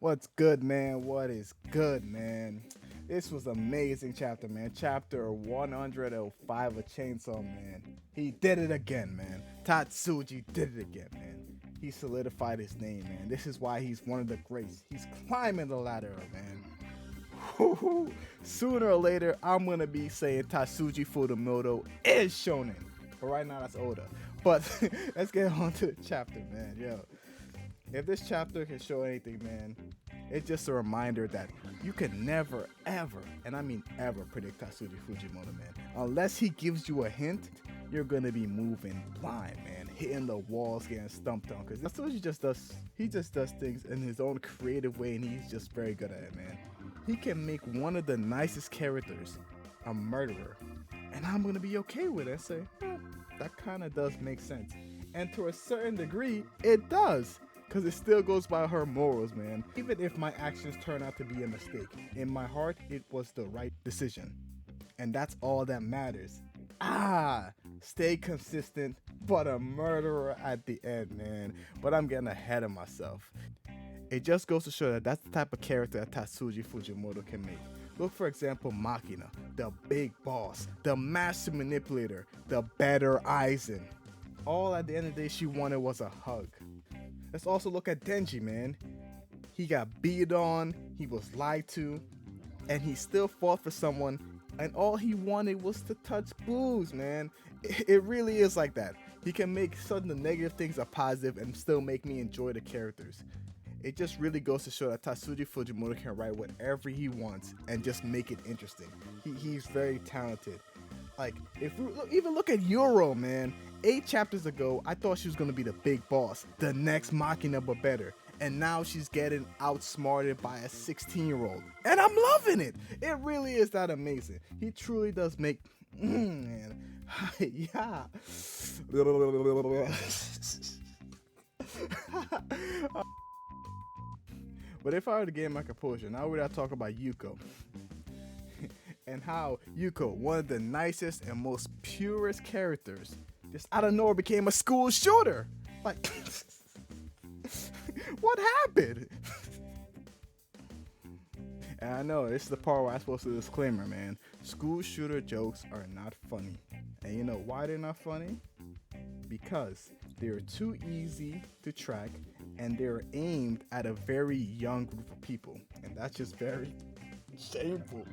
What's good, man? What is good, man? This was amazing chapter, man. Chapter 105 of Chainsaw Man. He did it again, man. Tatsuji did it again, man. He solidified his name, man. This is why he's one of the greats. He's climbing the ladder, man. Sooner or later, I'm gonna be saying Tatsuji Furumoto is shonen. But right now, that's Oda. But let's get on to the chapter, man. Yo, if this chapter can show anything, man, it's just a reminder that you can never, ever, and I mean ever, predict Tatsuji Fujimoto, man. Unless he gives you a hint, you're gonna be moving blind, man, hitting the walls, getting stumped on. Because Tatsuji just does things in his own creative way, and he's just very good at it, man. He can make one of the nicest characters a murderer, and I'm gonna be okay with it. Say, that kind of does make sense, and to a certain degree, it does. Because it still goes by her morals, man. Even if my actions turn out to be a mistake, in my heart, it was the right decision. And that's all that matters. Stay consistent, but a murderer at the end, man. But I'm getting ahead of myself. It just goes to show that that's the type of character that Tatsuji Fujimoto can make. Look, for example, Makina, the big boss, the master manipulator, the better Aizen. All at the end of the day she wanted was a hug. Let's also look at Denji, man. He got beat on, he was lied to, and he still fought for someone, and all he wanted was to touch booze, man. It really is like that. He can make some of the negative things a positive and still make me enjoy the characters. It just really goes to show that Tatsuji Fujimoto can write whatever he wants and just make it interesting. He's very talented. Like, if we even look at Euro, man. 8 chapters ago, I thought she was going to be the big boss, the next Makina but better. And now she's getting outsmarted by a 16-year-old. And I'm loving it. It really is that amazing. He truly does make... man. Yeah. But if I were to gain my composure, now would I talk about Yuko? And how Yuko, one of the nicest and most purest characters, just out of nowhere became a school shooter. Like, what happened? And I know this is the part where I'm supposed to disclaimer, man. School shooter jokes are not funny. And you know why they're not funny? Because they're too easy to track and they're aimed at a very young group of people. And that's just very shameful.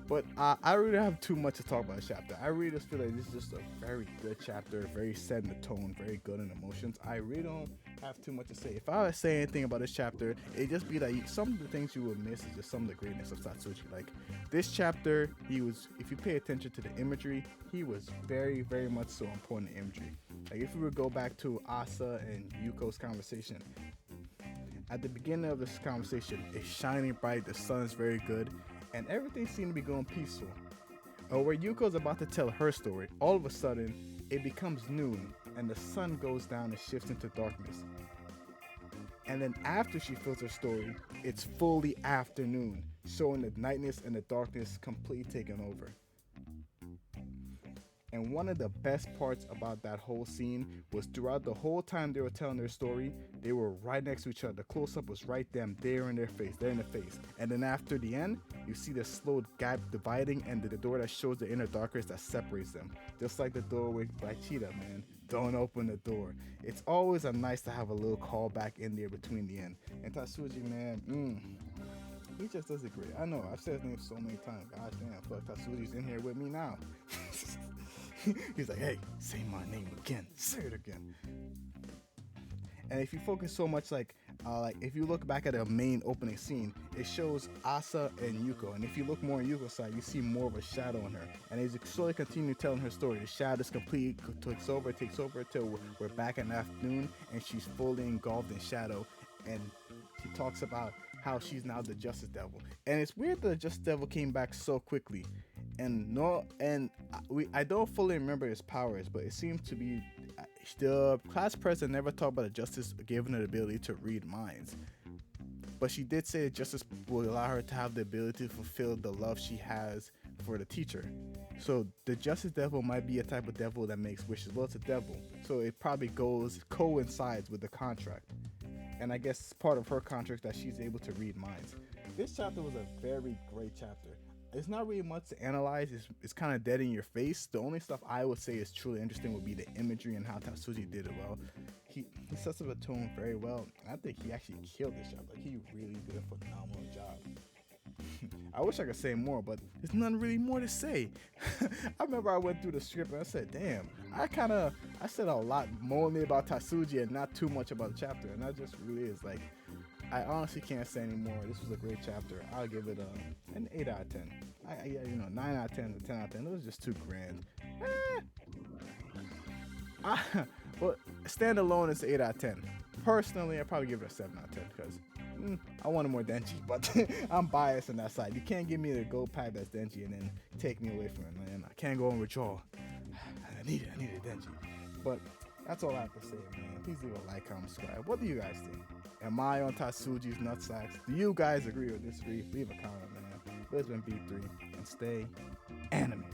But I really don't have too much to talk about this chapter. I really just feel like this is just a very good chapter, very set in the tone, very good in emotions. I really don't have too much to say. If I were to say anything about this chapter, it'd just be like some of the things you would miss is just some of the greatness of Tatsuji. Like this chapter, if you pay attention to the imagery, he was very, very much so important in imagery. Like if we were to go back to Asa and Yuko's conversation, at the beginning of this conversation, it's shining bright, the sun's very good, and everything seemed to be going peaceful. Where Yuko's about to tell her story, all of a sudden, it becomes noon, and the sun goes down and shifts into darkness. And then after she fills her story, it's fully afternoon, showing the nightness and the darkness completely taken over. And one of the best parts about that whole scene was throughout the whole time they were telling their story, they were right next to each other. The close-up was right them, there in their face, there in the face. And then after the end, you see the slow gap dividing and the door that shows the inner darkness that separates them. Just like the doorway by Cheetah, man. Don't open the door. It's always nice to have a little callback in there between the end. And Tatsuji, man, he just does it great. I know, I've said his name so many times. Gosh damn, fuck, Tatsuji's in here with me now. He's like, hey, say my name again. Say it again. And if you focus so much, like if you look back at the main opening scene, it shows Asa and Yuko. And if you look more on Yuko's side, you see more of a shadow on her. And as you slowly continue telling her story, the shadows completely takes over till we're back in the afternoon, and she's fully engulfed in shadow. And she talks about how she's now the Justice Devil. And it's weird that the Justice Devil came back so quickly. I don't fully remember his powers, but it seems to be the class president never talked about the Justice giving her the ability to read minds. But she did say that Justice will allow her to have the ability to fulfill the love she has for the teacher. So the Justice Devil might be a type of devil that makes wishes. Well, it's a devil, so it probably coincides with the contract. And I guess part of her contract that she's able to read minds. This chapter was a very great chapter. It's not really much to analyze. It's kind of dead in your face. The only stuff I would say is truly interesting would be the imagery and how Tatsuji did it well. He sets up a tone very well. And I think he actually killed this chapter. Like, he really did a phenomenal job. I wish I could say more, but there's nothing really more to say. I remember I went through the script and I said, damn, I said a lot more about Tatsuji and not too much about the chapter. And that just really is like, I honestly can't say anymore. This was a great chapter. I'll give it an 8 out of 10. 9 out of 10 to 10 out of 10. It was just too grand. Well, standalone is 8 out of 10. Personally, I'd probably give it a 7 out of 10 because I wanted more Denji, but I'm biased on that side. You can't give me the gold pack that's Denji and then take me away from it, man. I can't go and withdraw. I need a Denji. But that's all I have to say, man. Please leave a like, comment, subscribe. What do you guys think? Am I on Tatsuji's nutsacks? Do you guys agree or disagree? Leave a comment, man. This has been B3, and stay animated.